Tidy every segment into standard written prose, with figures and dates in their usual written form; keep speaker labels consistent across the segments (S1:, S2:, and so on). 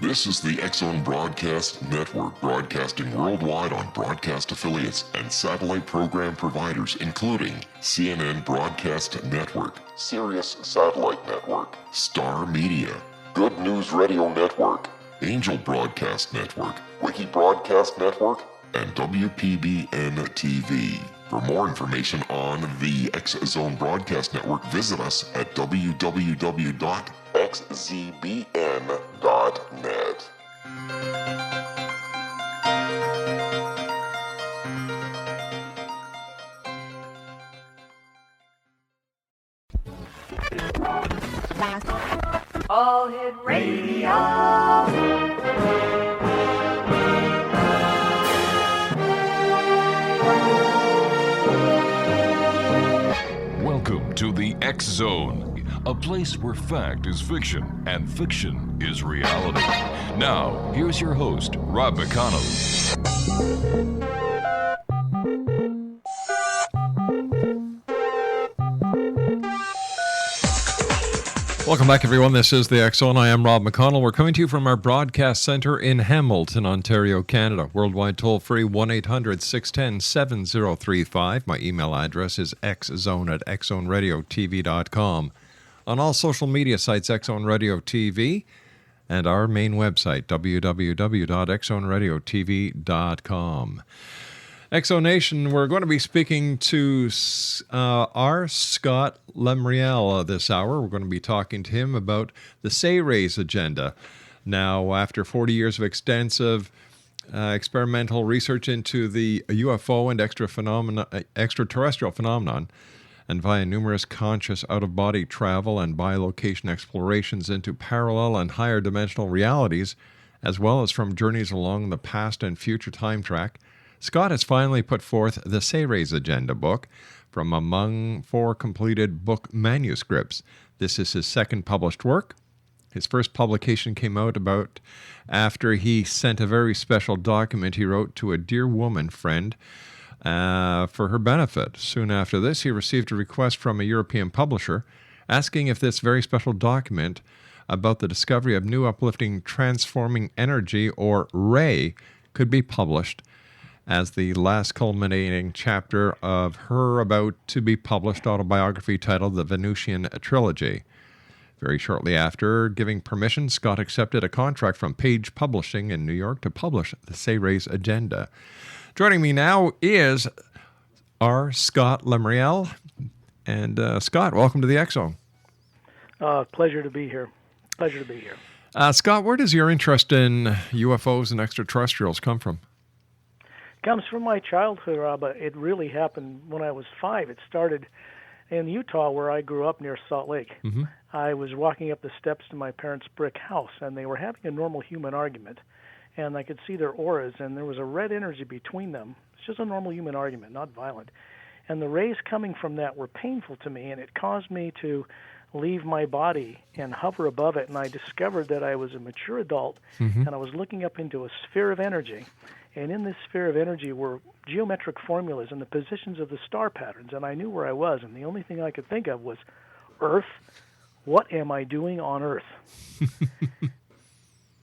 S1: This is the X-Zone Broadcast Network, broadcasting worldwide on broadcast affiliates and satellite program providers, including CNN Broadcast Network, Sirius Satellite Network, Star Media, Good News Radio Network, Angel Broadcast Network, Wiki Broadcast Network, and WPBN TV. For more information on the X-Zone Broadcast Network, visit us at www.xzbn.net.
S2: All Hit Radio.
S3: Welcome to the X-Zone, a place where fact is fiction and fiction is reality. Now, here's your host, Rob McConnell.
S4: Welcome back, everyone. This is the X-Zone. I am Rob McConnell. We're coming to you from our broadcast center in Hamilton, Ontario, Canada. Worldwide toll-free, 1-800-610-7035. My email address is xzone@xzoneradiotv.com. On all social media sites, X-Zone Radio TV, and our main website, www.xzoneradiotv.com. Exonation, we're going to be speaking to R. Scott LEMRIEL this hour. We're going to be talking to him about the Say-Rays agenda. Now, after 40 years of extensive experimental research into the UFO and extraterrestrial phenomenon, and via numerous conscious out-of-body travel and bi-location explorations into parallel and higher dimensional realities, as well as from journeys along the past and future time track, Scott has finally put forth the Say-Rays Agenda book from among 4 completed book manuscripts. This is his second published work. His first publication came out about after he sent a very special document he wrote to a dear woman friend for her benefit. Soon after this, he received a request from a European publisher asking if this very special document about the discovery of new uplifting transforming energy, or ray, could be published as the last culminating chapter of her about-to-be-published autobiography titled The Venusian Trilogy. Very shortly after giving permission, Scott accepted a contract from Page Publishing in New York to publish the Say-Rays Agenda. Joining me now is R. Scott LEMRIEL. And Scott, welcome to the X-Zone.
S5: Pleasure to be here.
S4: Scott, where does your interest in UFOs and extraterrestrials come from?
S5: Comes from my childhood, Rob. It really happened when I was 5. It started in Utah, where I grew up near Salt Lake.
S4: Mm-hmm.
S5: I was walking up the steps to my parents' brick house, and they were having a normal human argument. And I could see their auras, and there was a red energy between them. It's just a normal human argument, not violent. And the rays coming from that were painful to me, and it caused me to leave my body and hover above it. And I discovered that I was a mature adult, and I was looking up into a sphere of energy. And in this sphere of energy were geometric formulas and the positions of the star patterns, and I knew where I was, and the only thing I could think of was, Earth, what am I doing on Earth?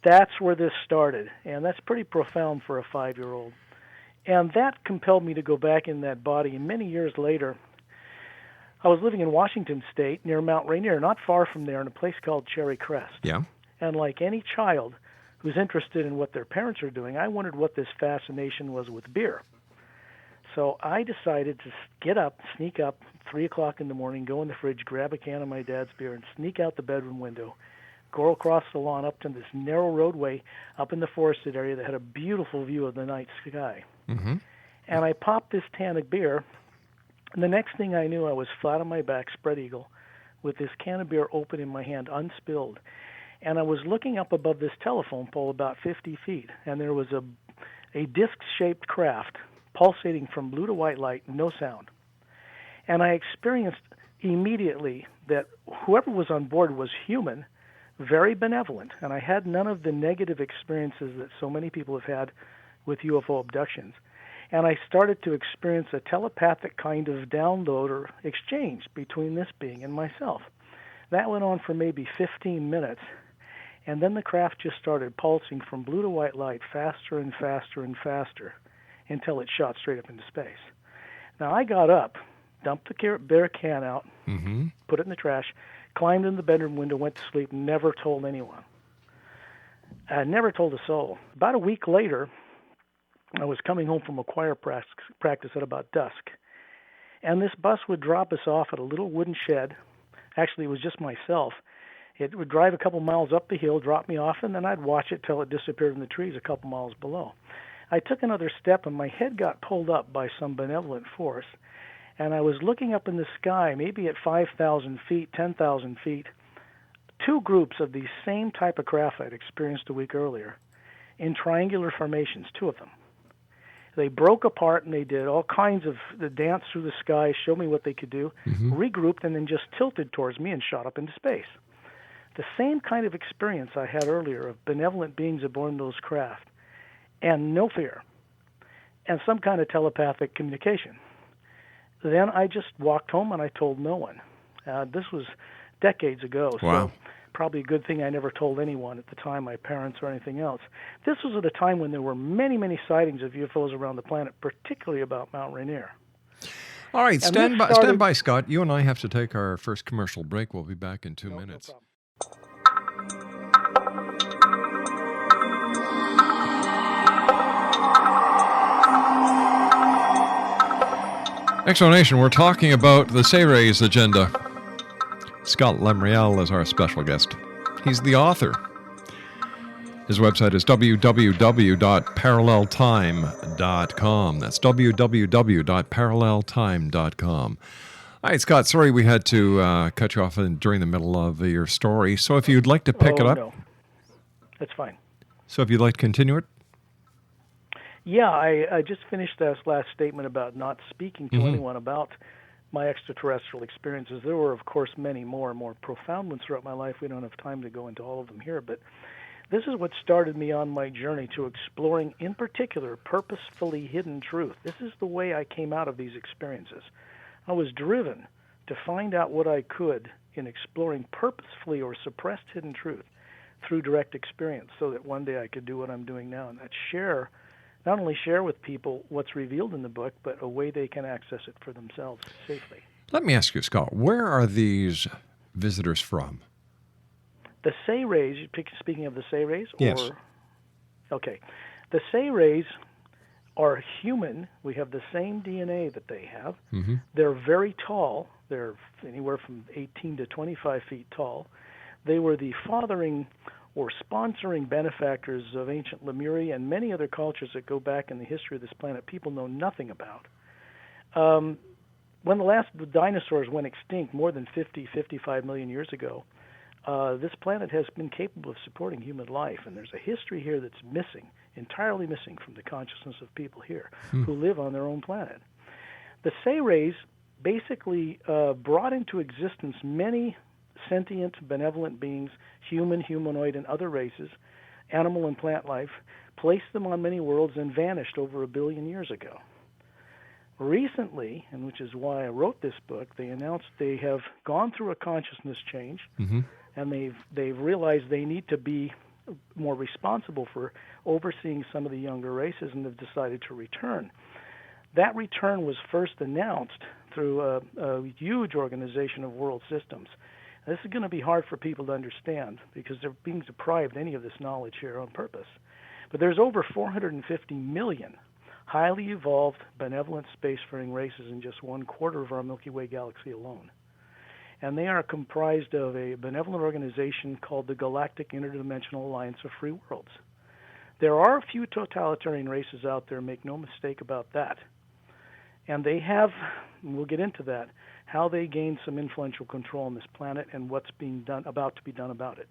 S5: That's where this started, and that's pretty profound for a 5-year-old. And that compelled me to go back in that body, and many years later, I was living in Washington State near Mount Rainier, not far from there, in a place called Cherry Crest.
S4: Yeah.
S5: And like any child who's interested in what their parents are doing, I wondered what this fascination was with beer. So I decided to get up, sneak up, 3 o'clock in the morning, go in the fridge, grab a can of my dad's beer, and sneak out the bedroom window, go across the lawn up to this narrow roadway up in the forested area that had a beautiful view of the night sky.
S4: Mm-hmm.
S5: And I popped this can of beer, and the next thing I knew, I was flat on my back, spread eagle, with this can of beer open in my hand, unspilled. And I was looking up above this telephone pole about 50 feet, and there was a disc-shaped craft pulsating from blue to white light, no sound. And I experienced immediately that whoever was on board was human, very benevolent, and I had none of the negative experiences that so many people have had with UFO abductions. And I started to experience a telepathic kind of download or exchange between this being and myself. That went on for maybe 15 minutes. And then the craft just started pulsing from blue to white light faster and faster and faster until it shot straight up into space. Now, I got up, dumped the bear can out, put it in the trash, climbed in the bedroom window, went to sleep, never told anyone. I never told a soul. About a week later, I was coming home from a choir practice at about dusk. And this bus would drop us off at a little wooden shed. Actually, it was just myself. It would drive a couple miles up the hill, drop me off, and then I'd watch it till it disappeared in the trees a couple miles below. I took another step, and my head got pulled up by some benevolent force. And I was looking up in the sky, maybe at 5,000 feet, 10,000 feet, two groups of the same type of craft I'd experienced a week earlier in triangular formations, two of them. They broke apart and they did all kinds of the dance through the sky, showed me what they could do, regrouped, and then just tilted towards me and shot up into space. The same kind of experience I had earlier of benevolent beings aboard those craft, and no fear, and some kind of telepathic communication. Then I just walked home and I told no one. This was decades ago,
S4: Wow.
S5: so probably a good thing I never told anyone at the time, my parents or anything else. This was at a time when there were many, many sightings of UFOs around the planet, particularly about Mount Rainier.
S4: All right,
S5: And
S4: stand
S5: this started-
S4: by, Scott. You and I have to take our first commercial break. We'll be back in 2 minutes.
S5: No problem.
S4: Explanation, we're talking about the Sayres agenda. Scott LEMRIEL is our special guest. He's the author. His website is www.paralleltime.com. That's www.paralleltime.com. All right, Scott, sorry we had to cut you off during the middle of your story. So if you'd like to pick it up.
S5: No. That's fine.
S4: So if you'd like to continue it.
S5: Yeah, I just finished this last statement about not speaking to anyone about my extraterrestrial experiences. There were, of course, many more and more profound ones throughout my life. We don't have time to go into all of them here, but this is what started me on my journey to exploring, in particular, purposefully hidden truth. This is the way I came out of these experiences. I was driven to find out what I could in exploring purposefully or suppressed hidden truth through direct experience so that one day I could do what I'm doing now, and that's not only share with people what's revealed in the book, but a way they can access it for themselves safely.
S4: Let me ask you, Scott, where are these visitors from?
S5: The Sayres, speaking of the Sayres?
S4: Yes.
S5: Okay. The Sayres are human. We have the same DNA that they have. They're very tall. They're anywhere from 18 to 25 feet tall. They were the fathering or sponsoring benefactors of ancient Lemuria and many other cultures that go back in the history of this planet people know nothing about. When the dinosaurs went extinct more than 55 million years ago, this planet has been capable of supporting human life, and there's a history here that's missing, entirely missing from the consciousness of people here who live on their own planet. The Sayres basically brought into existence many sentient, benevolent beings, human, humanoid, and other races, animal and plant life, placed them on many worlds and vanished over 1 billion years ago. Recently, and which is why I wrote this book, they announced they have gone through a consciousness change, and they've realized they need to be more responsible for overseeing some of the younger races, and have decided to return. That return was first announced through a huge organization of world systems. This is going to be hard for people to understand because they're being deprived any of this knowledge here on purpose. But there's over 450 million highly evolved, benevolent spacefaring races in just 1/4 of our Milky Way galaxy alone. And they are comprised of a benevolent organization called the Galactic Interdimensional Alliance of Free Worlds. There are a few totalitarian races out there, make no mistake about that. And they have, and we'll get into that, how they gain some influential control on this planet and what's about to be done about it.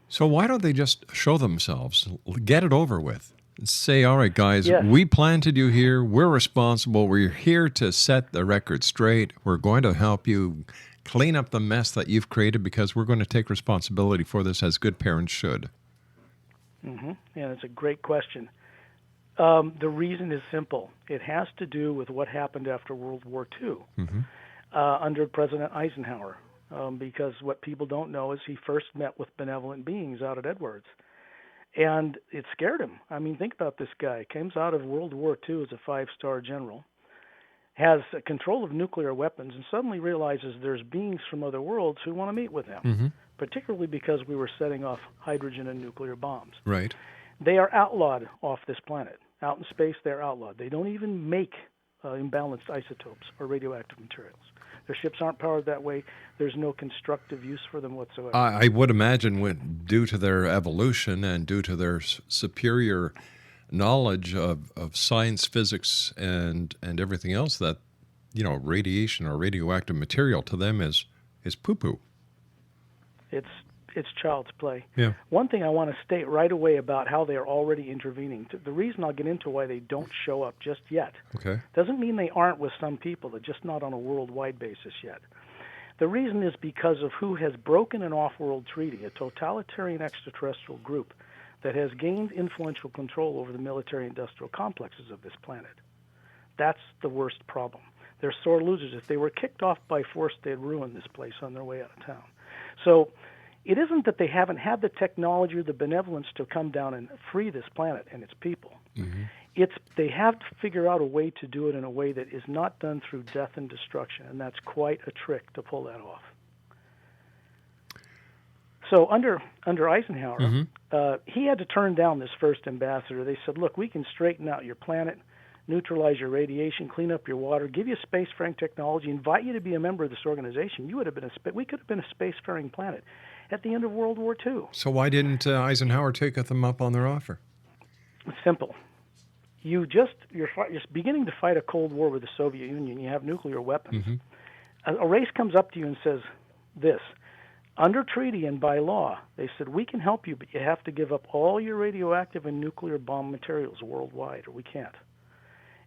S4: So why don't they just show themselves, get it over with, and say, all right, guys,
S5: Yes.
S4: we planted you here, we're responsible, we're here to set the record straight, we're going to help you clean up the mess that you've created because we're going to take responsibility for this as good parents should?
S5: Yeah, that's a great question. The reason is simple. It has to do with what happened after World War II under President Eisenhower. because what people don't know is he first met with benevolent beings out at Edwards. And it scared him. I mean, think about this guy. Comes out of World War II as a 5-star general, has control of nuclear weapons, and suddenly realizes there's beings from other worlds who want to meet with him, particularly because we were setting off hydrogen and nuclear bombs.
S4: Right.
S5: They are outlawed off this planet. Out in space, they're outlawed. They don't even make imbalanced isotopes or radioactive materials. Their ships aren't powered that way. There's no constructive use for them whatsoever.
S4: I would imagine, due to their evolution and due to their superior knowledge of science, physics, and everything else, that radiation or radioactive material to them is poo-poo.
S5: It's child's play.
S4: Yeah.
S5: One thing I want to state right away about how they are already intervening. The reason I'll get into why they don't show up just yet doesn't mean they aren't with some people. They're just not on a worldwide basis yet. The reason is because of who has broken an off-world treaty, a totalitarian extraterrestrial group that has gained influential control over the military-industrial complexes of this planet. That's the worst problem. They're sore losers. If they were kicked off by force, they'd ruin this place on their way out of town. So it isn't that they haven't had the technology or the benevolence to come down and free this planet and its people. It's they have to figure out a way to do it in a way that is not done through death and destruction, and that's quite a trick to pull that off. So under Eisenhower, he had to turn down this first ambassador. They said, look, we can straighten out your planet, neutralize your radiation, clean up your water, give you spacefaring technology, invite you to be a member of this organization. You would have been we could have been a spacefaring planet at the end of World War II.
S4: So why didn't Eisenhower take them up on their offer?
S5: It's simple. You're beginning to fight a Cold War with the Soviet Union. You have nuclear weapons. A race comes up to you and says this. Under treaty and by law, they said, we can help you, but you have to give up all your radioactive and nuclear bomb materials worldwide, or we can't.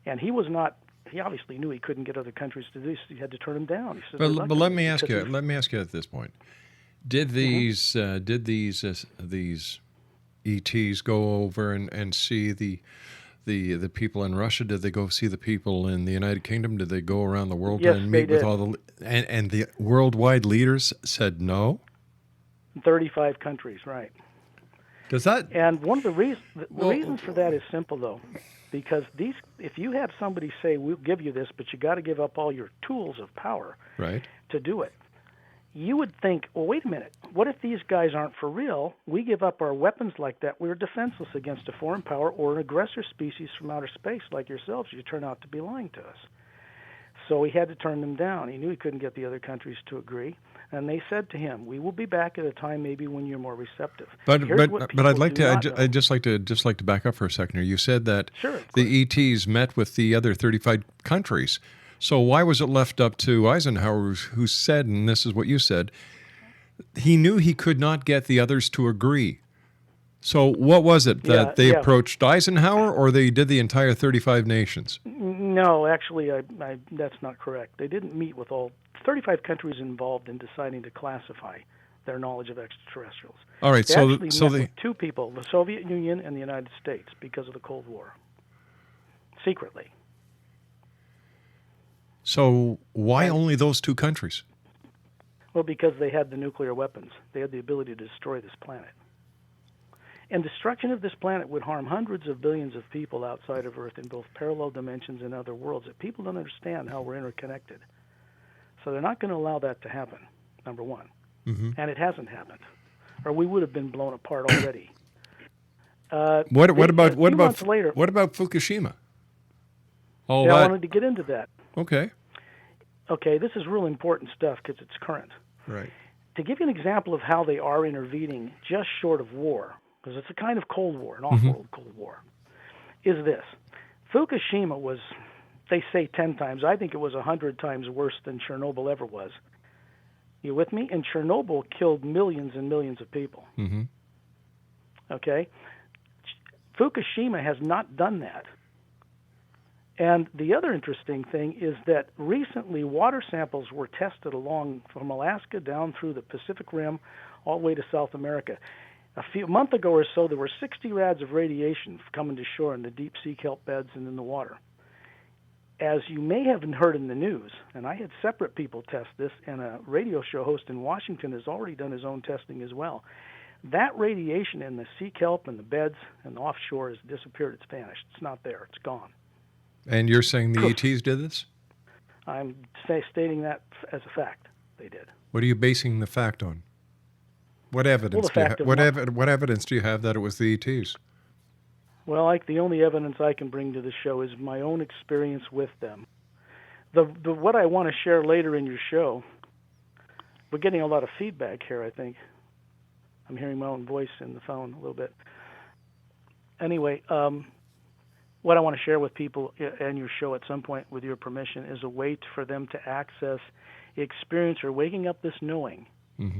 S5: And he obviously knew he couldn't get other countries to do this. He had to turn them down. He said,
S4: but let me ask you at this point. Did these ETs go over and see the people in Russia? Did they go see the people in the United Kingdom? Did they go around the world and meet with all the and the worldwide leaders said no?
S5: 35 countries, right.
S4: Does that?
S5: And one of the reasons for that is simple, though, because if you have somebody say, we'll give you this, but you got to give up all your tools of power to do it, you would think, well, wait a minute. What if these guys aren't for real? We give up our weapons like that. We're defenseless against a foreign power or an aggressor species from outer space like yourselves. You turn out to be lying to us. So he had to turn them down. He knew he couldn't get the other countries to agree. And they said to him, we will be back at a time maybe when you're more receptive.
S4: But I'd just like to back up for a second here. You said that the ETs met with the other 35 countries. So why was it left up to Eisenhower, who said, and this is what you said, he knew he could not get the others to agree. So what was it, that they approached Eisenhower, or they did the entire 35 nations?
S5: No, actually, that's not correct. They didn't meet with all 35 countries involved in deciding to classify their knowledge of extraterrestrials.
S4: All right,
S5: they met with two people, the Soviet Union and the United States, because of the Cold War, secretly.
S4: So why only those two countries?
S5: Well, because they had the nuclear weapons. They had the ability to destroy this planet. And destruction of this planet would harm hundreds of billions of people outside of Earth in both parallel dimensions and other worlds. That people don't understand how we're interconnected. So they're not going to allow that to happen, number one. And it hasn't happened, or we would have been blown apart already.
S4: What about Fukushima?
S5: I wanted to get into that.
S4: Okay,
S5: this is real important stuff because it's current.
S4: Right.
S5: To give you an example of how they are intervening just short of war, because it's a kind of Cold War, an off-world Cold War, is this. Fukushima was, they say 10 times, I think it was 100 times worse than Chernobyl ever was. You with me? And Chernobyl killed millions and millions of people. Okay? Fukushima has not done that. And the other interesting thing is that recently water samples were tested along from Alaska down through the Pacific Rim all the way to South America. A month ago or so, there were 60 rads of radiation coming to shore in the deep sea kelp beds and in the water. as you may have heard in the news, and I had separate people test this, and a radio show host in Washington has already done his own testing as well. That radiation in the sea kelp and the beds and offshore has disappeared. It's vanished. It's not there. It's gone.
S4: And you're saying the ETs did this?
S5: I'm stating that as a fact. They did.
S4: What are you basing the fact on? What evidence? What evidence do you have that it was the ETs?
S5: Well, the only evidence I can bring to the show is my own experience with them. What I want to share later in your show, we're getting a lot of feedback here, I think. I'm hearing my own voice in the phone a little bit. Anyway, what I want to share with people in your show at some point, with your permission, is a way for them to access, experience, or waking up this knowing,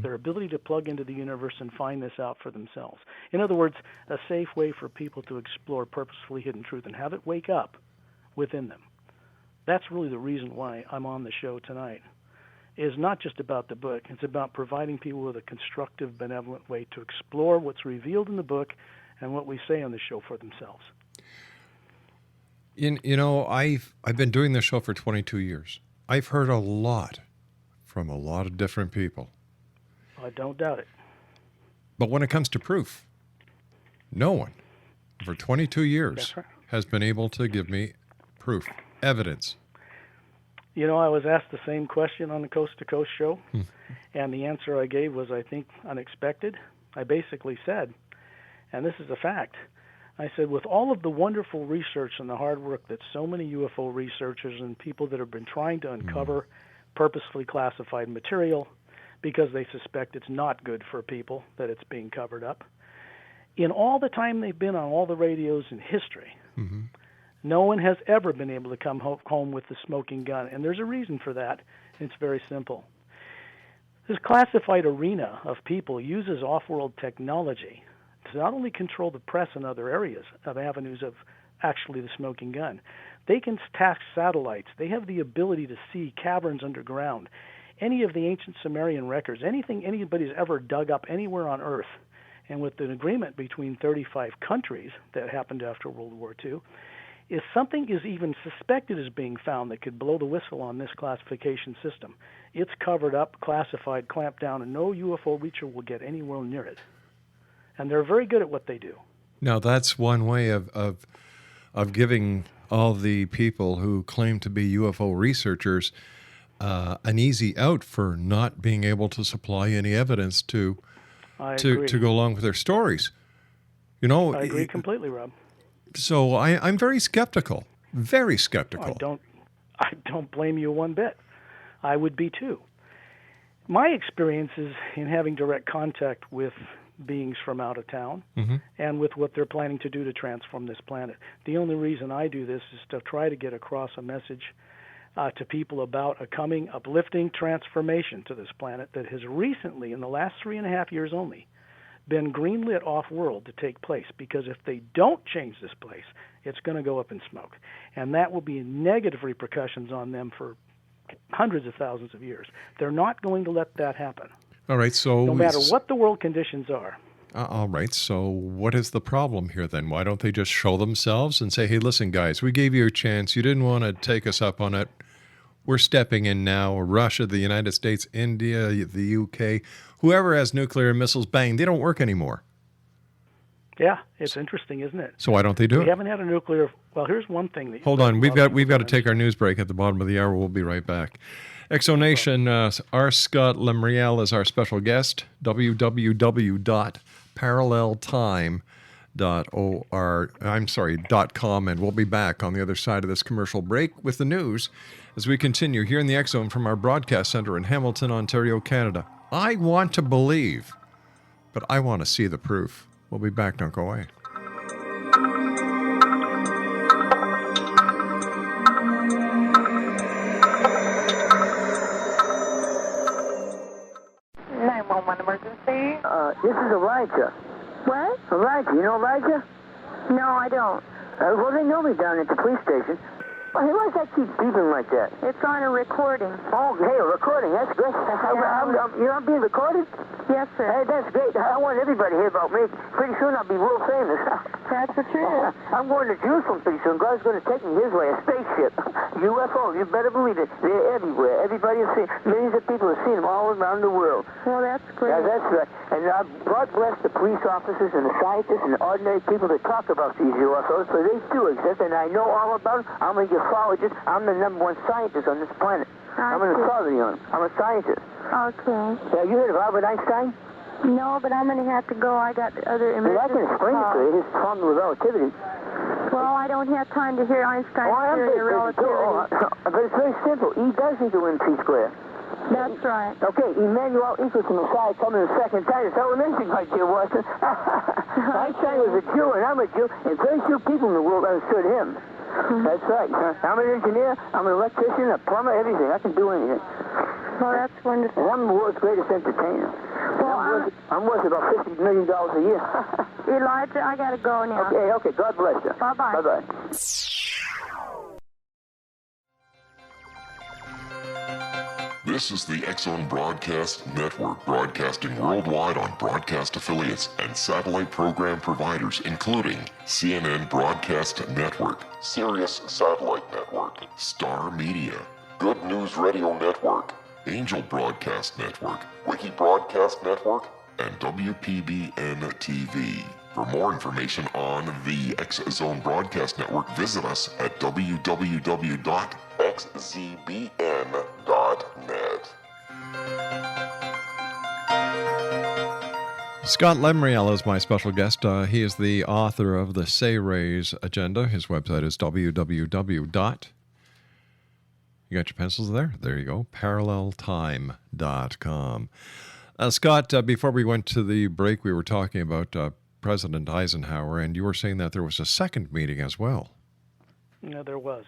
S5: their ability to plug into the universe and find this out for themselves. In other words, a safe way for people to explore purposefully hidden truth and have it wake up within them. That's really the reason why I'm on the show tonight. Is not just about the book. It's about providing people with a constructive, benevolent way to explore what's revealed in the book and what we say on the show for themselves.
S4: You know, I've been doing this show for 22 years. I've heard a lot from a lot of different people.
S5: I don't doubt it.
S4: But when it comes to proof, no one for 22 years has been able to give me proof, evidence.
S5: You know, I was asked the same question on the Coast to Coast show, and the answer I gave was, I think, unexpected. I basically said, and this is a fact, I said, with all of the wonderful research and the hard work that so many UFO researchers and people that have been trying to uncover purposefully classified material because they suspect it's not good for people, that it's being covered up, in all the time they've been on all the radios in history, no one has ever been able to come home with the smoking gun, and there's a reason for that, and it's very simple. This classified arena of people uses off-world technology to not only control the press and other areas of avenues of actually the smoking gun, they can task satellites. They have the ability to see caverns underground, any of the ancient Sumerian records, anything anybody's ever dug up anywhere on Earth. And with an agreement between 35 countries that happened after World War II, if something is even suspected as being found that could blow the whistle on this classification system, it's covered up, classified, clamped down, and no UFO reacher will get anywhere near it. And they're very good at what they do.
S4: Now, that's one way of giving all the people who claim to be UFO researchers an easy out for not being able to supply any evidence to go along with their stories. You know,
S5: I agree completely, Rob.
S4: So I'm very skeptical. Very skeptical.
S5: I don't blame you one bit. I would be too. My experiences in having direct contact with beings from out of town and with what they're planning to do to transform this planet. The only reason I do this is to try to get across a message to people about a coming uplifting transformation to this planet that has recently, in the last 3.5 years only, been greenlit off-world to take place, because if they don't change this place, it's going to go up in smoke. And that will be negative repercussions on them for hundreds of thousands of years. They're not going to let that happen.
S4: All right, so
S5: no matter what the world conditions are.
S4: All right, so what is the problem here then? Why don't they just show themselves and say, hey, listen, guys, we gave you a chance. You didn't want to take us up on it. We're stepping in now. Russia, the United States, India, the UK, whoever has nuclear missiles, bang, they don't work anymore.
S5: Yeah, it's interesting, isn't it?
S4: So why don't they do it?
S5: We haven't had a nuclear... Well, here's one thing that...
S4: Hold on, we've got to take our news break at the bottom of the hour. We'll be right back. Exonation, R. Scott LEMRIEL is our special guest. www.paralleltime.com, and we'll be back on the other side of this commercial break with the news as we continue here in the X Zone from our broadcast center in Hamilton, Ontario, Canada. I want to believe, but I want to see the proof. We'll be back. Don't go away.
S6: Emergency?
S7: This is Elijah.
S6: What?
S7: Elijah, you know Elijah?
S6: No, I don't.
S7: Well, they know me down at the police station. Hey, why does that keep beeping like that?
S6: It's on a recording.
S7: Oh, hey, a recording. That's great. I'm being recorded?
S6: Yes, sir.
S7: Hey, that's great. I want everybody to hear about me. Pretty soon I'll be world famous.
S6: That's the truth.
S7: I'm going to Jerusalem pretty soon. God's going to take me his way, a spaceship. UFO, you better believe it. They're everywhere. Everybody has seen, millions of people have seen them all around the world.
S6: Well, that's great.
S7: Yeah, that's right. And God bless the police officers and the scientists and the ordinary people that talk about these UFOs, for they do exist, and I know all about them. I'm a ufologist. I'm the #1 scientist on this planet. I'm an authority on them. I'm a scientist.
S6: Okay.
S7: Yeah, you heard of Albert Einstein?
S6: No, but I'm going to have to go. I got other
S7: Well, I can explain it to you, his formula of relativity.
S6: Well, I don't have time to hear Einstein's
S7: I'm
S6: theory of relativity.
S7: but it's very simple. E does equal MC squared.
S6: That's right.
S7: Okay, Emmanuel equals the Messiah coming the second time. It's elementary, my dear Watson. Einstein was a Jew, and I'm a Jew, and very few people in the world understood him. That's right. I'm an engineer, I'm an electrician, a plumber, everything. I can do anything.
S6: Well, that's wonderful.
S7: And I'm the world's greatest entertainer.
S6: Well,
S7: I'm worth about $50 million a year.
S6: Elijah, I got to go now.
S7: Okay. God bless you.
S6: Bye-bye.
S7: Bye-bye.
S1: This is the X-Zone Broadcast Network, broadcasting worldwide on broadcast affiliates and satellite program providers, including CNN Broadcast Network, Sirius Satellite Network, Star Media, Good News Radio Network, Angel Broadcast Network, Wiki Broadcast Network, and WPBN TV. For more information on the X-Zone Broadcast Network, visit us at www.xzbn.net.
S4: Scott LEMRIEL is my special guest. He is the author of the Say Rays Agenda. His website is www. You got your pencils there? There you go. paralleltime.com. Scott, before we went to the break, we were talking about President Eisenhower, and you were saying that there was a second meeting as well.
S5: Yeah, there was.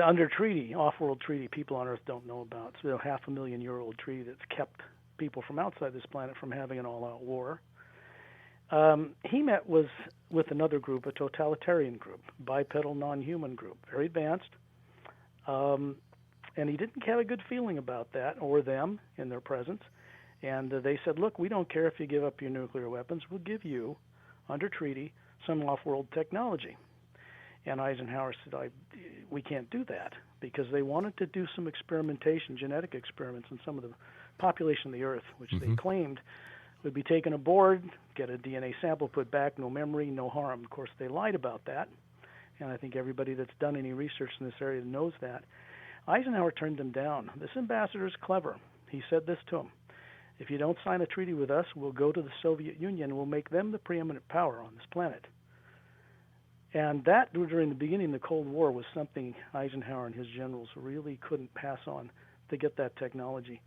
S5: Under treaty, off-world treaty, people on Earth don't know about. It's a 500,000-year-old treaty that's kept people from outside this planet from having an all-out war. He met with another group, a totalitarian group, bipedal non-human group, very advanced. And he didn't have a good feeling about that or them in their presence. And they said, look, we don't care if you give up your nuclear weapons. We'll give you, under treaty, some off-world technology. And Eisenhower said, we can't do that, because they wanted to do some experimentation, genetic experiments on some of the population of the Earth, which they claimed would be taken aboard, get a DNA sample, put back, no memory, no harm. Of course, they lied about that. And I think everybody that's done any research in this area knows that. Eisenhower turned them down. This ambassador is clever. He said this to him: if you don't sign a treaty with us, we'll go to the Soviet Union and we'll make them the preeminent power on this planet. And that, during the beginning of the Cold War, was something Eisenhower and his generals really couldn't pass on to get that technology.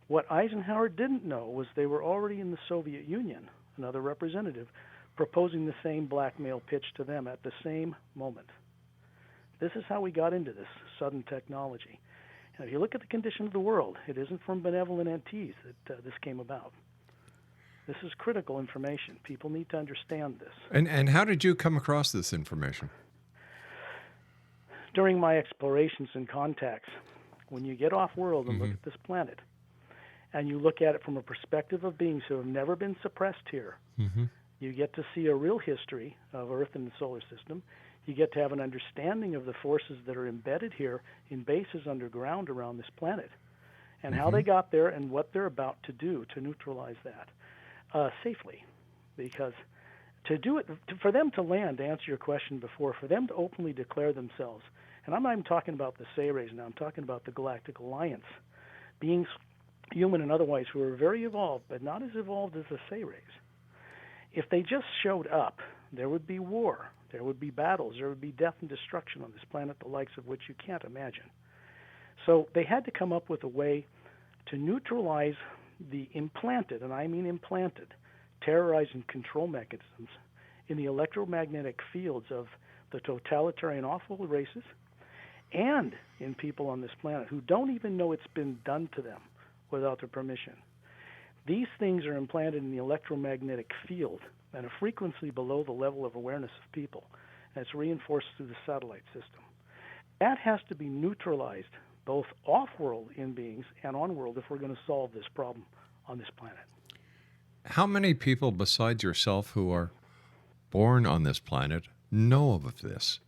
S5: What Eisenhower didn't know was they were already in the Soviet Union, another representative, proposing the same blackmail pitch to them at the same moment. This is how we got into this sudden technology. And if you look at the condition of the world, it isn't from benevolent entities that this came about. This is critical information. People need to understand this.
S4: And how did you come across this information?
S5: During my explorations and contacts, when you get off-world and look at this planet, and you look at it from a perspective of beings who have never been suppressed here, you get to see a real history of Earth and the solar system. You get to have an understanding of the forces that are embedded here in bases underground around this planet, and how they got there and what they're about to do to neutralize that safely. Because to do it, for them to land, to answer your question before, for them to openly declare themselves, and I'm not even talking about the Say Rays now, I'm talking about the Galactic Alliance, beings, human and otherwise, who are very evolved, but not as evolved as the Say Rays. If they just showed up, there would be war, there would be battles, there would be death and destruction on this planet, the likes of which you can't imagine. So they had to come up with a way to neutralize the implanted, and I mean implanted, terrorizing control mechanisms in the electromagnetic fields of the totalitarian awful races and in people on this planet who don't even know it's been done to them without their permission. These things are implanted in the electromagnetic field at a frequency below the level of awareness of people, and it's reinforced through the satellite system. That has to be neutralized, both off-world in beings and on-world, if we're going to solve this problem on this planet.
S4: How many people besides yourself who are born on this planet know of this?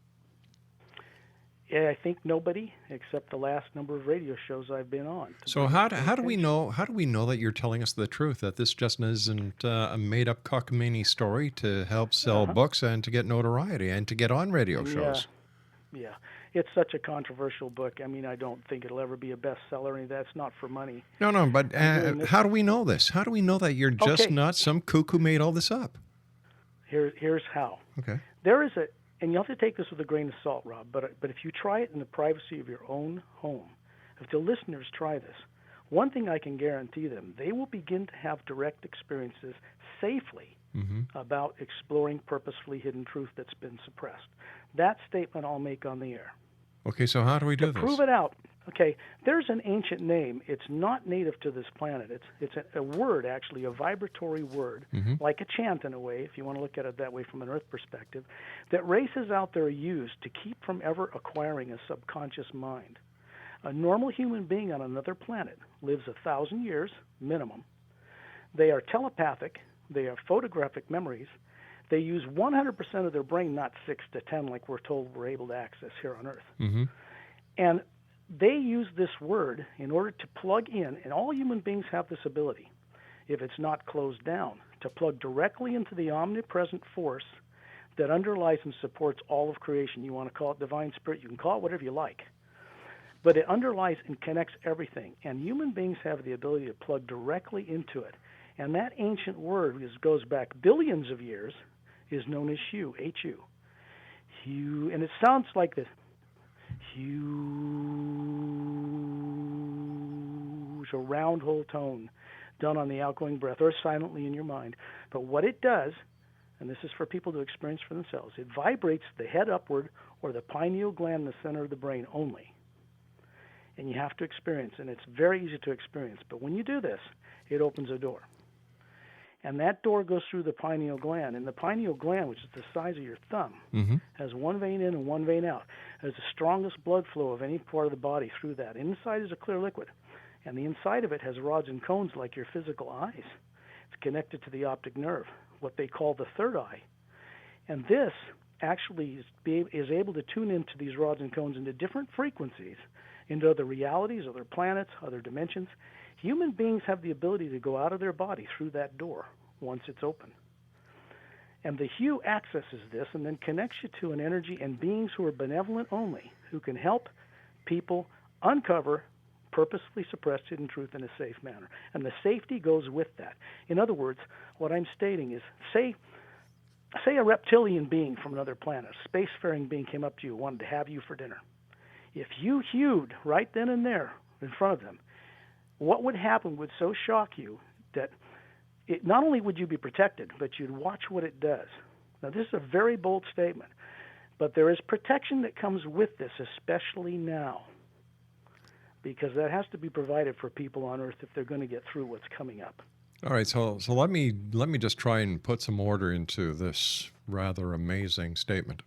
S5: Yeah, I think nobody except the last number of radio shows I've been on.
S4: So how do we know that you're telling us the truth, that this just isn't a made-up cockamamie story to help sell books and to get notoriety and to get on radio shows?
S5: Yeah. It's such a controversial book. I mean, I don't think it'll ever be a bestseller. And that's not for money.
S4: No, but how do we know this? How do we know that you're just not some kook who made all this up?
S5: Here's how.
S4: Okay.
S5: There is and you have to take this with a grain of salt, Rob, but if you try it in the privacy of your own home, if the listeners try this, one thing I can guarantee them, they will begin to have direct experiences safely about exploring purposefully hidden truth that's been suppressed. That statement I'll make on the air.
S4: Okay, so how do we do
S5: To
S4: this?
S5: prove it out, okay, there's an ancient name. It's not native to this planet. It's a word, actually, a vibratory word, like a chant in a way, if you want to look at it that way from an Earth perspective, that races out there use to keep from ever acquiring a subconscious mind. A normal human being on another planet lives 1,000 years, minimum. They are telepathic. They have photographic memories. They use 100% of their brain, not 6 to 10 like we're told we're able to access here on Earth. And they use this word in order to plug in, and all human beings have this ability, if it's not closed down, to plug directly into the omnipresent force that underlies and supports all of creation. You want to call it divine spirit, you can call it whatever you like. But it underlies and connects everything. And human beings have the ability to plug directly into it. And that ancient word, which goes back billions of years, is known as Hu, H-U. Hu, and it sounds like this. Hu, a round whole tone done on the outgoing breath or silently in your mind. But what it does, and this is for people to experience for themselves, it vibrates the head upward or the pineal gland in the center of the brain only. And you have to experience, and it's very easy to experience. But when you do this, it opens a door. And that door goes through the pineal gland. And the pineal gland, which is the size of your thumb, has one vein in and one vein out. There's the strongest blood flow of any part of the body through that. Inside is a clear liquid. And the inside of it has rods and cones like your physical eyes. It's connected to the optic nerve, what they call the third eye. And this actually is able to tune into these rods and cones into different frequencies, into other realities, other planets, other dimensions. Human beings have the ability to go out of their body through that door once it's open. And the Hu accesses this and then connects you to an energy and beings who are benevolent only, who can help people uncover purposely suppressed hidden truth in a safe manner. And the safety goes with that. In other words, what I'm stating is, say a reptilian being from another planet, a spacefaring being came up to you, wanted to have you for dinner. If you hewed right then and there in front of them, what would happen would so shock you that not only would you be protected, but you'd watch what it does. Now, this is a very bold statement, but there is protection that comes with this, especially now, because that has to be provided for people on Earth if they're going to get through what's coming up.
S4: All right, so let me just try and put some order into this rather amazing statement.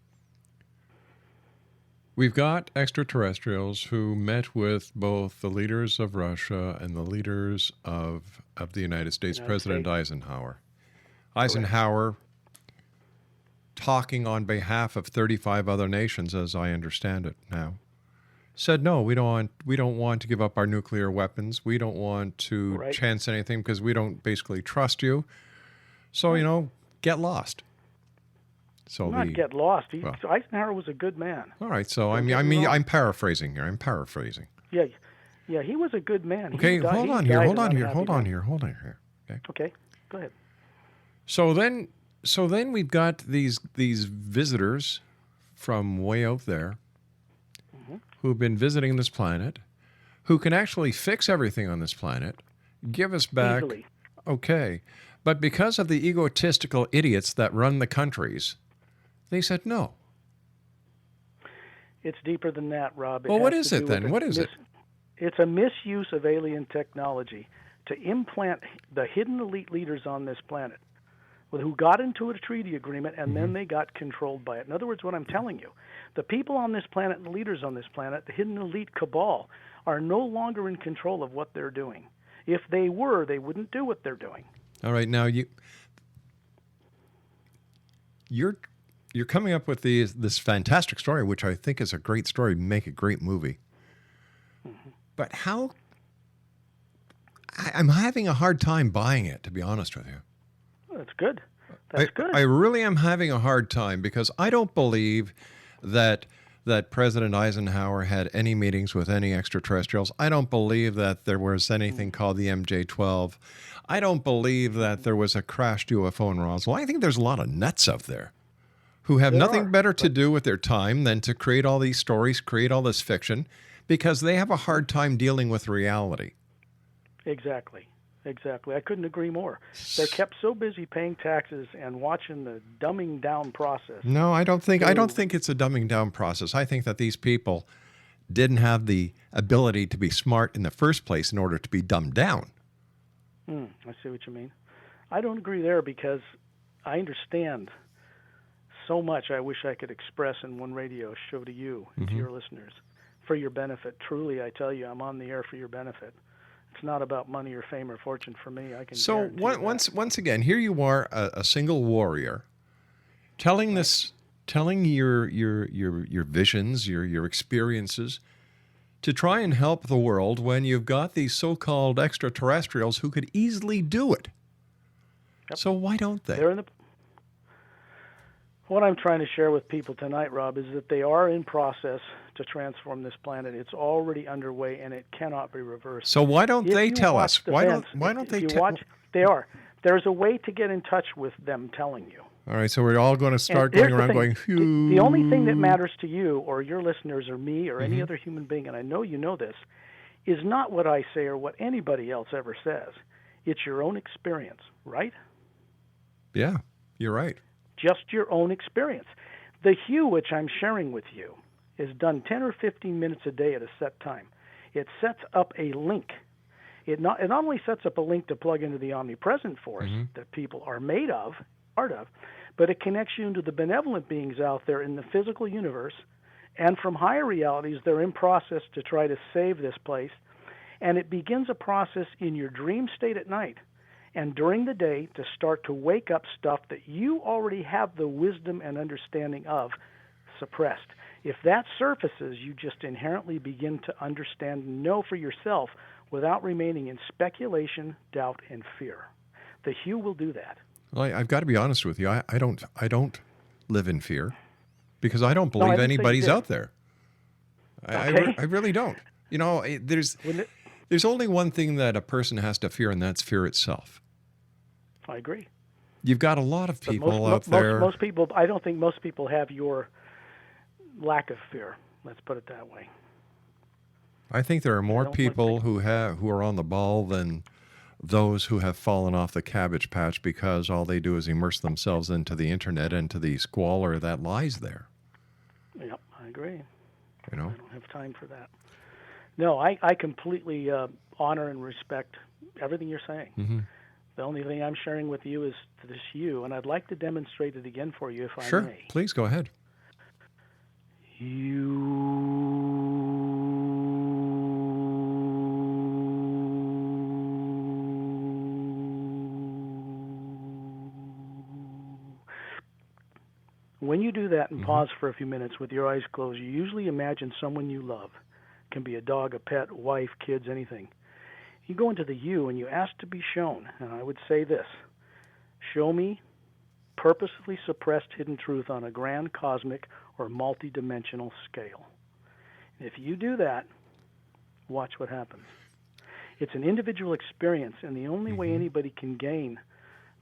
S4: We've got extraterrestrials who met with both the leaders of Russia and the leaders of the United States, President Eisenhower. Eisenhower, talking on behalf of 35 other nations, as I understand it now, said, no, we don't want to give up our nuclear weapons. We don't want to chance anything because we don't basically trust you. So, get lost. So
S5: get lost. Eisenhower was a good man.
S4: All right, so I'm paraphrasing here.
S5: Yeah, he was a good man.
S4: Okay, hold on here.
S5: Okay, go ahead.
S4: So then we've got these visitors from way out there who've been visiting this planet, who can actually fix everything on this planet, give us back.
S5: Easily.
S4: Okay, but because of the egotistical idiots that run the countries, they said no.
S5: It's deeper than that, Rob.
S4: Well, what is it then? What is it?
S5: It's a misuse of alien technology to implant the hidden elite leaders on this planet who got into a treaty agreement, and then they got controlled by it. In other words, what I'm telling you, the people on this planet and the leaders on this planet, the hidden elite cabal, are no longer in control of what they're doing. If they were, they wouldn't do what they're doing.
S4: All right, now you're coming up with this fantastic story, which I think is a great story, make a great movie. But how? I'm having a hard time buying it, to be honest with you.
S5: That's good. That's good.
S4: I really am having a hard time because I don't believe that President Eisenhower had any meetings with any extraterrestrials. I don't believe that there was anything called the MJ-12. I don't believe that there was a crashed UFO in Roswell. I think there's a lot of nuts out there who have nothing better to do with their time than to create all these stories, create all this fiction, because they have a hard time dealing with reality.
S5: Exactly. I couldn't agree more. They're kept so busy paying taxes and watching the dumbing down process.
S4: No, I don't think it's a dumbing down process. I think that these people didn't have the ability to be smart in the first place in order to be dumbed down.
S5: I see what you mean. I don't agree there because I understand so much I wish I could express in one radio show to you and to your listeners for your benefit. Truly, I tell you, I'm on the air for your benefit. It's not about money or fame or fortune for me. I can.
S4: So once again, here you are, a single warrior, telling your visions, your experiences, to try and help the world when you've got these so-called extraterrestrials who could easily do it. Yep. So why don't they?
S5: What I'm trying to share with people tonight, Rob, is that they are in process to transform this planet. It's already underway, and it cannot be reversed.
S4: So why don't they tell us? Why don't they tell us?
S5: They are. There's a way to get in touch with them telling you.
S4: All right, so we're all going to start going around going, phew.
S5: The only thing that matters to you or your listeners or me or any other human being, and I know you know this, is not what I say or what anybody else ever says. It's your own experience, right?
S4: Yeah, you're right.
S5: Just your own experience. The hue which I'm sharing with you is done 10 or 15 minutes a day at a set time. It sets up a link. It not only sets up a link to plug into the omnipresent force that people are made of, part of, but it connects you into the benevolent beings out there in the physical universe, and from higher realities, they're in process to try to save this place, and it begins a process in your dream state at night and during the day to start to wake up stuff that you already have the wisdom and understanding of suppressed. If that surfaces, you just inherently begin to understand and know for yourself without remaining in speculation, doubt, and fear. The hue will do that.
S4: Well, I've got to be honest with you. I don't live in fear because I don't believe anybody's out there.
S5: Okay.
S4: I really don't. You know, there's only one thing that a person has to fear, and that's fear itself.
S5: I agree.
S4: You've got a lot of people out there.
S5: Most people, I don't think most people have your lack of fear. Let's put it that way.
S4: I think there are more people who are on the ball than those who have fallen off the cabbage patch because all they do is immerse themselves into the internet and to the squalor that lies there.
S5: Yep, I agree.
S4: You know?
S5: I don't have time for that. No, I completely honor and respect everything you're saying. The only thing I'm sharing with you is this you, and I'd like to demonstrate it again for you if I may.
S4: Sure, please go ahead.
S5: When you do that and pause for a few minutes with your eyes closed, you usually imagine someone you love. It can be a dog, a pet, wife, kids, anything. You go into the you and you ask to be shown, and I would say this: show me purposefully suppressed hidden truth on a grand cosmic or multidimensional scale. And if you do that, watch what happens. It's an individual experience, and the only way anybody can gain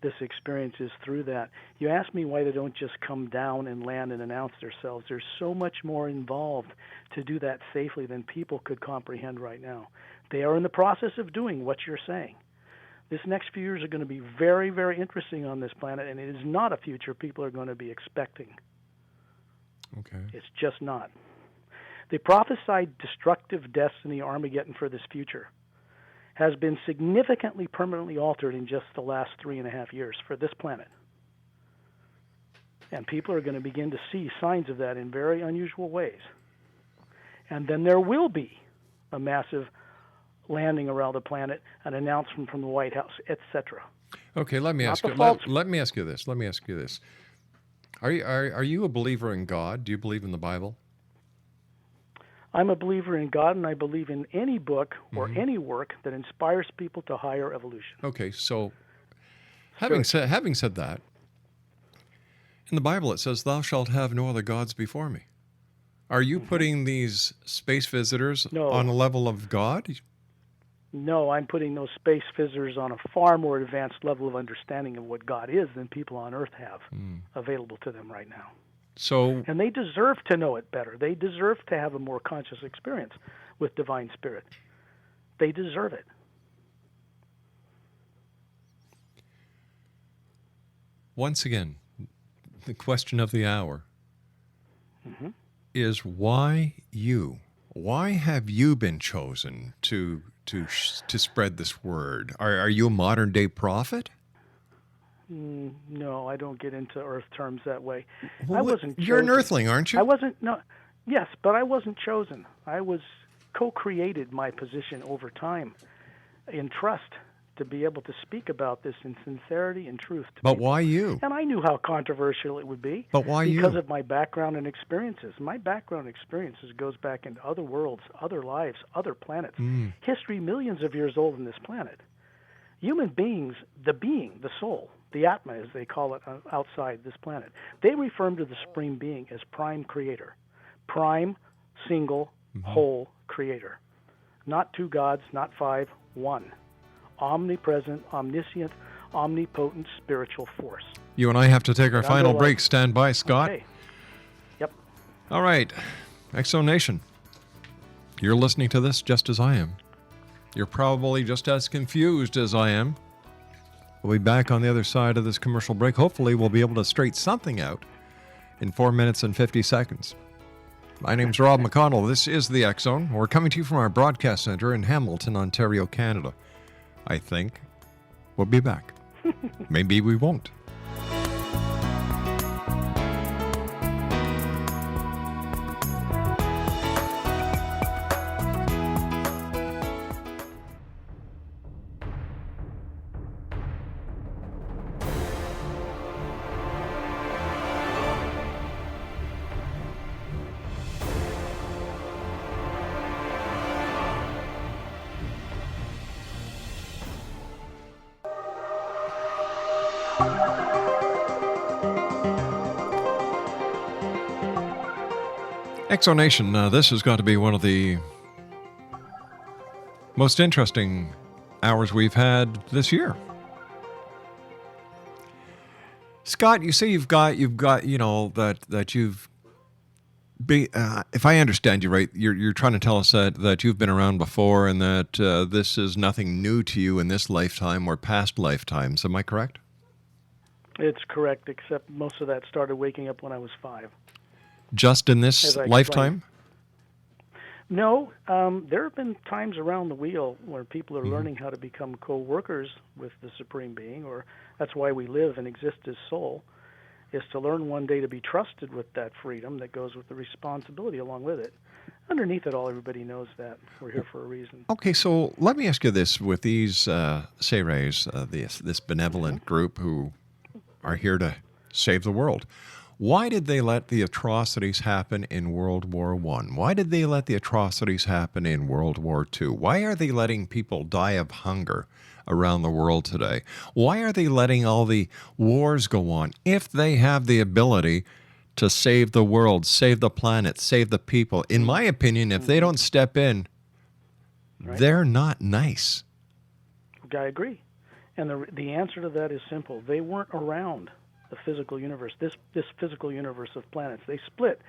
S5: this experience is through that. You ask me why they don't just come down and land and announce themselves. There's so much more involved to do that safely than people could comprehend right now. They are in the process of doing what you're saying. This next few years are going to be very, very interesting on this planet, and it is not a future people are going to be expecting.
S4: Okay.
S5: It's just not. The prophesied destructive destiny Armageddon for this future has been significantly permanently altered in just the last 3.5 years for this planet. And people are going to begin to see signs of that in very unusual ways. And then there will be a massive landing around the planet, an announcement from the White House, etc.
S4: Okay, let me ask you this. Are you a believer in God? Do you believe in the Bible?
S5: I'm a believer in God, and I believe in any book or any work that inspires people to higher evolution.
S4: Okay, so having said that, in the Bible it says, "Thou shalt have no other gods before me." Are you putting these space visitors on a level of God?
S5: No, I'm putting those space visitors on a far more advanced level of understanding of what God is than people on Earth have available to them right now. And they deserve to know it better. They deserve to have a more conscious experience with Divine Spirit. They deserve it.
S4: Once again, the question of the hour is why you? Why have you been chosen to spread this word? Are you a modern day prophet?
S5: No, I don't get into Earth terms that way.
S4: Well,
S5: I wasn't.
S4: You're
S5: chosen.
S4: an Earthling, aren't you?
S5: I wasn't. No, yes, but I wasn't chosen. I was co-created my position over time, in trust, to be able to speak about this in sincerity and truth.
S4: But
S5: people.
S4: why you?
S5: And I knew how controversial it would be.
S4: But why you?
S5: Because of my background and experiences. My background and experiences goes back into other worlds, other lives, other planets. History millions of years old on this planet. Human beings, the soul, the Atma as they call it outside this planet, they refer to the Supreme Being as Prime Creator. Prime, single, whole Creator. Not two gods, not five, one. Omnipresent, omniscient, omnipotent spiritual force.
S4: You and I have to take our final break. Stand by, Scott.
S5: Okay. Yep.
S4: All right. Exo Nation, you're listening to this just as I am. You're probably just as confused as I am. We'll be back on the other side of this commercial break. Hopefully, we'll be able to straighten something out in 4 minutes and 50 seconds. My name's Rob McConnell. This is the X Zone. We're coming to you from our broadcast center in Hamilton, Ontario, Canada. I think we'll be back. Maybe we won't. Exonation, this has got to be one of the most interesting hours we've had this year. Scott, you say you've got that you've been, if I understand you right, you're trying to tell us that you've been around before and that this is nothing new to you in this lifetime or past lifetimes. Am I correct?
S5: It's correct, except most of that started waking up when I was 5.
S4: Just in this lifetime?
S5: No, there have been times around the wheel where people are learning how to become co-workers with the Supreme Being, or that's why we live and exist as soul, is to learn one day to be trusted with that freedom that goes with the responsibility along with it. Underneath it all, everybody knows that we're here for a reason.
S4: Okay, so let me ask you this. With these Seres, this benevolent group who are here to save the world, why did they let the atrocities happen in World War I? Why did they let the atrocities happen in World War II? Why are they letting people die of hunger around the world today? Why are they letting all the wars go on if they have the ability to save the world, save the planet, save the people? In my opinion, if they don't step in, they're not nice.
S5: I agree. And the answer to that is simple. They weren't around the physical universe, this physical universe of planets. They split.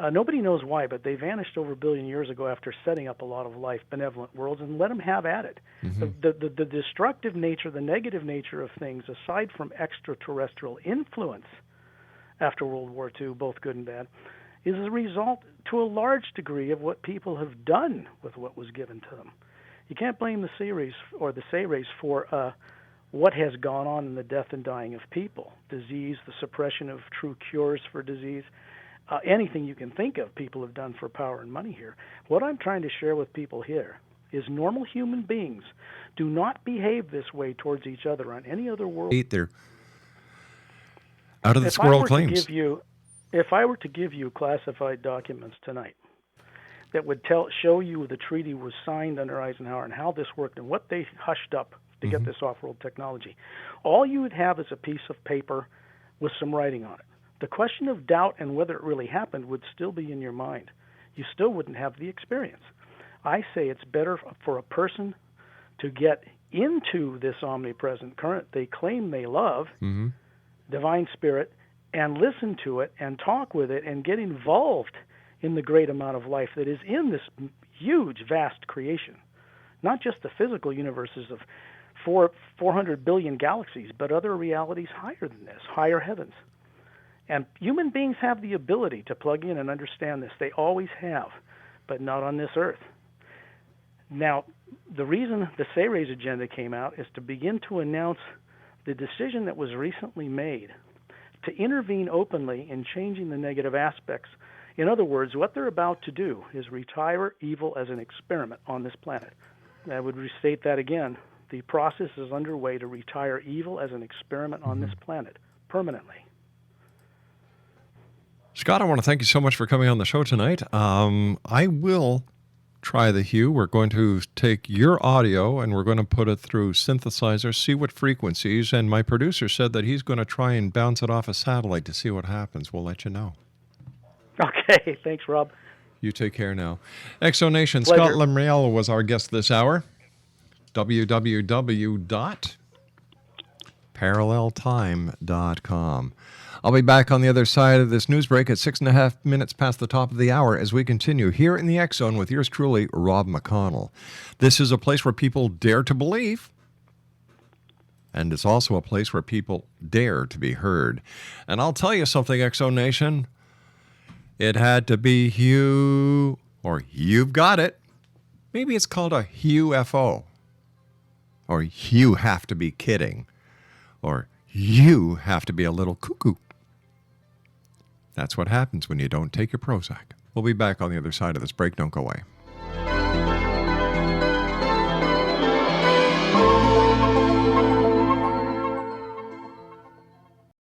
S5: Nobody knows why, but they vanished over a billion years ago after setting up a lot of life, benevolent worlds, and let them have at it. The destructive nature, the negative nature of things, aside from extraterrestrial influence after World War II, both good and bad, is a result to a large degree of what people have done with what was given to them. You can't blame the Seres or the Seres for what has gone on in the death and dying of people, disease, the suppression of true cures for disease, anything you can think of people have done for power and money here. What I'm trying to share with people here is normal human beings do not behave this way towards each other on any other world.
S4: They're out of the squirrel claims.
S5: If I were to give you classified documents tonight that would show you the treaty was signed under Eisenhower and how this worked and what they hushed up to get this off-world technology, all you would have is a piece of paper with some writing on it. The question of doubt and whether it really happened would still be in your mind. You still wouldn't have the experience. I say it's better for a person to get into this omnipresent current they claim they love, divine spirit, and listen to it and talk with it and get involved in the great amount of life that is in this huge, vast creation. Not just the physical universes of 400 billion galaxies, but other realities higher than this, higher heavens. And human beings have the ability to plug in and understand this. They always have, but not on this earth. Now, the reason the Sayres agenda came out is to begin to announce the decision that was recently made to intervene openly in changing the negative aspects. In other words, what they're about to do is retire evil as an experiment on this planet. I would restate that again. The process is underway to retire evil as an experiment on this planet permanently.
S4: Scott, I want to thank you so much for coming on the show tonight. I will try the Hue. We're going to take your audio and we're going to put it through synthesizer, see what frequencies, and my producer said that he's going to try and bounce it off a satellite to see what happens. We'll let you know.
S5: Okay, thanks, Rob.
S4: You take care now. Exonation,
S5: Pleasure.
S4: Scott LEMRIEL was our guest this hour. www.paralleltime.com. I'll be back on the other side of this news break at 6.5 minutes past the top of the hour as we continue here in the X Zone with yours truly, Rob McConnell. This is a place where people dare to believe, and it's also a place where people dare to be heard. And I'll tell you something, Exonation. It had to be Hugh, or you've got it. Maybe it's called a UFO. Or you have to be kidding. Or you have to be a little cuckoo. That's what happens when you don't take your Prozac. We'll be back on the other side of this break. Don't go away.